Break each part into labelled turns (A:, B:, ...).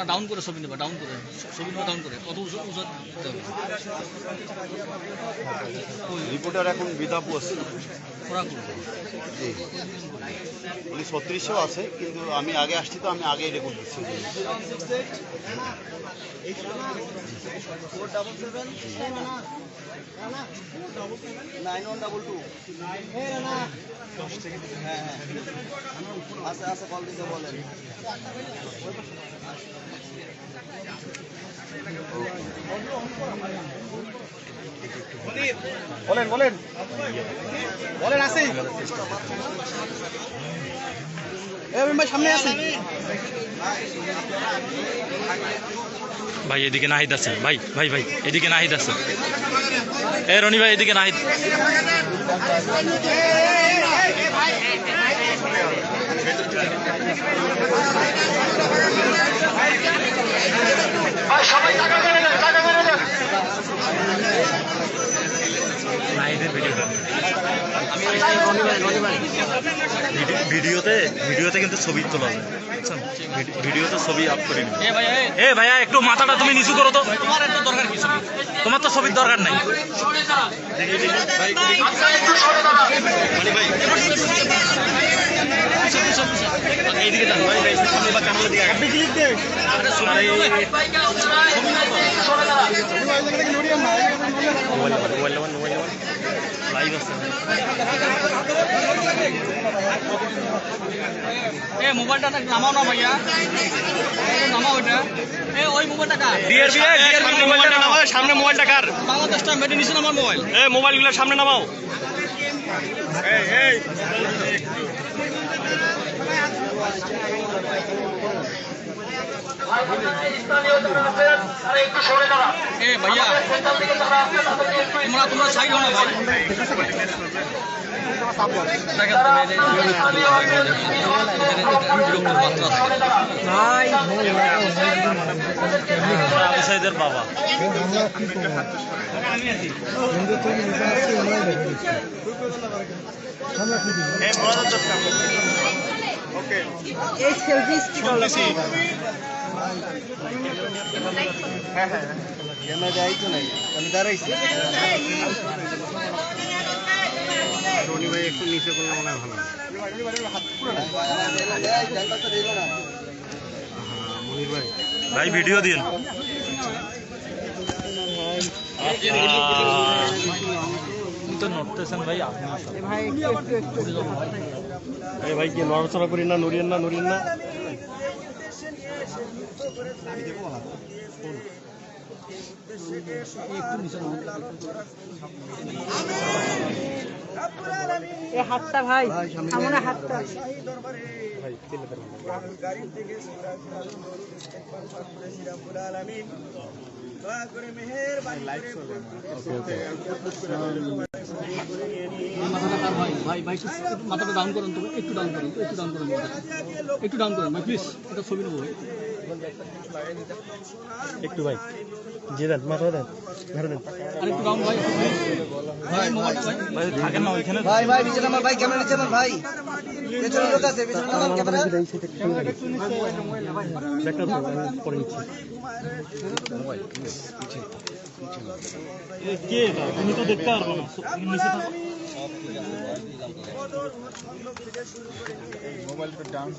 A: না ডাউন করে ছবি নেবা, ডাউন করে ছবি নেবা, ডাউন করে কত উঁচু
B: রিপোর্টার এখন বিদাপু আছে,
A: ওরা করবে।
B: জি উনি 3600 আছে, কিন্তু আমি আগে আসছি তো আমি আগেই রেকর্ড দিচ্ছি।
C: বলেন বলেন বলেন আসি ভাই সামনে আসি
D: ভাই এদিকে নাহিদ আছে, ভাই ভাই ভাই এদিকে নাহিদ আছে, এ রনি ভাই এদিকে নাহিদ। নাহিদের ভিডিওতে কিন্তু ছবি তোলা যায়, ভিডিওতে ছবি আপ করে নিন। এ ভাইয়া একটু মাথাটা তুমি নিচু করো তো, তোমার এত দরকার কি ছবি, তোমার তো ছবির দরকার নাই। এইদিকে যান ভাই, লাইভ আছে।
A: এ মোবাইলটা নামাও না ভাইয়া, নামাও এটা। এ ওই মোবাইলটা কার?
D: মোবাইলটা নামাও, সামনে মোবাইলটা কার?
A: বাংলাদেশটা মেডে নিছেন আমার মোবাইল।
D: এ মোবাইলগুলো সামনে নামাও। এই
A: এ ভাইয়া তোমরা সাইড হও না ভাই।
D: আবুসাইদের বাবা
B: রনি ভাই একটু নিচে করলে মনে হয় ভালো। মনির ভাই
D: ভাই ভিডিও দিন। তো নড়তেছেন ভাই আপনি
C: ভাই কি নড়াচড়া করি না, নড়িয়েন না, নড়িয়েন না।
E: হাতটা ভাই সামনে হাতটা
A: মাথাটা ডাউন করুন, তুমি একটু ডাউন করুন, একটু ডাউন করুন, একটু ডাউন করুন ভাই প্লিজ, এটা ছবি নেবো ভাই।
C: একটু ভাই যে দেন মাথা দেন, ধরে দেন
A: আরেকটু ডাউন ভাই, ভাই মোবাইলটা ভাই
D: থাকেন না ওইখানে।
F: ভাই ভাই নিচে নামান ভাই, ক্যামেরা নিচে নামান ভাই, পেছনে লোক আছে, পেছনে নামান ক্যামেরা।
C: ব্যাকটা পরে নিচ্ছি। কে তুমি তো দেখতে পারবো না, নিচে থাকো। মোবাইলটা ডাউন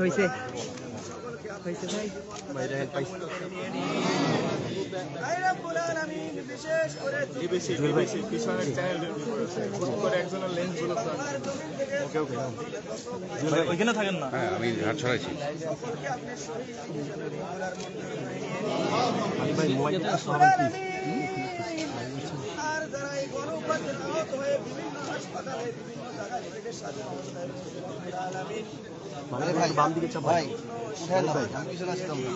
E: হয়েছে হয়েছে ভাই
C: ভাই দেখেন পাইছি।
D: ওইখানে থাকেন না।
B: হ্যাঁ আমি হাত ছড়াইছি।
C: ভাই মোবাইলটা সরান প্লিজ।
F: ভাই
C: বাম দিকে চাপ
F: ভাই উঠেন না ভাই, আমি পিছনে আসতাম না।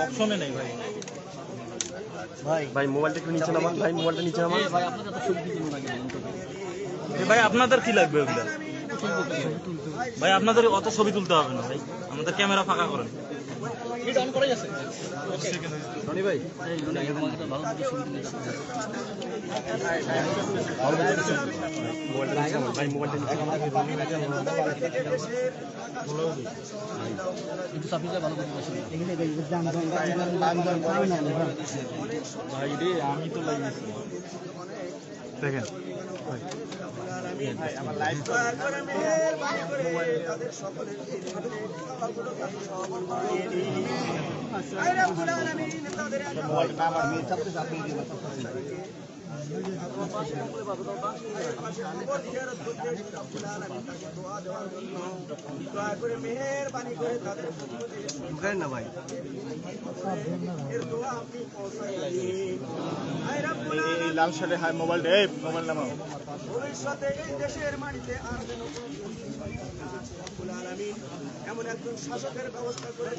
D: অপশনে নেই ভাই।
F: ভাই
C: ভাই মোবাইলটা একটু নিচে নামান, ভাই মোবাইলটা নিচে নামান।
A: ভাই আপনার একটা ছবি দিতে লাগে
D: ভাই আপনাদের কি লাগবে ওগুলা? ভাই আপনাদের অত ছবি তুলতে হবে না ভাই, আমাদের ক্যামেরা ফাঁকা করেন।
A: এটা অন করাই আছে
C: রনি ভাই ভাই মোবাইলটা
A: একটু চাপিয়ে যায় ভালো করে
C: ভাই রে আমি তো লাগিয়েছি দেখেন ঢুকায় না ভাই এই লাল শার্টে হাই মোবাইল মোবাইল নামাও
F: এমন একজন শাসকের ব্যবস্থা করে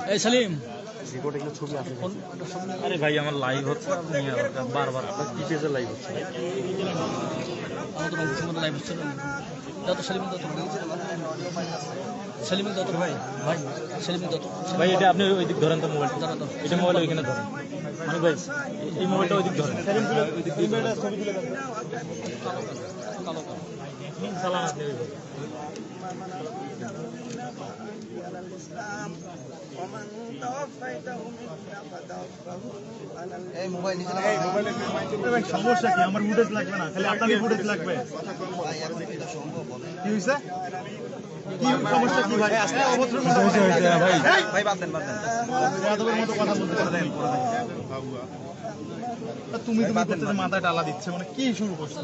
A: এই সালিম
C: রিপোর্টে কিছু ছবি আছে
D: আরে ভাই আমার লাইভ হচ্ছে আপনি বারবার
C: কি পেজে লাইভ হচ্ছে
A: আমাদের অংশগ্রহণ লাইভ হচ্ছে যত সালিম যত সালিম যত ভাই ভাই সালিম যত
D: ভাই এটা আপনি ওই দিক ধরেন তো মোবাইল এটা মোবাইল ওইখানে ধরেন মানে ভাই এই মোবাইলটা ওই দিক ধরেন
C: ছবি তুলে
A: কালো
D: চালান আপনি
F: এই মোবাইল নিচে
C: ভাই সমস্যা কি আমার ফুটেজ লাগবে না খালি আপনারই ফুটেজ লাগবে কি হইছে কি সমস্যা কি ভাই আসলে অভদ্র হইছে ভাই
F: ভাই বাদ দেন
C: যাদবের মতো কথা বলতে পারেন তুমি করতে মাথায় ডালা দিচ্ছে মানে কি শুরু করছো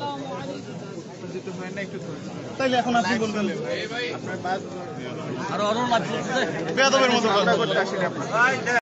C: তাইলে এখন আপনি বলবেন
A: আরো আরো লাইভ
C: বেয়াদবের মতো কথা বলতে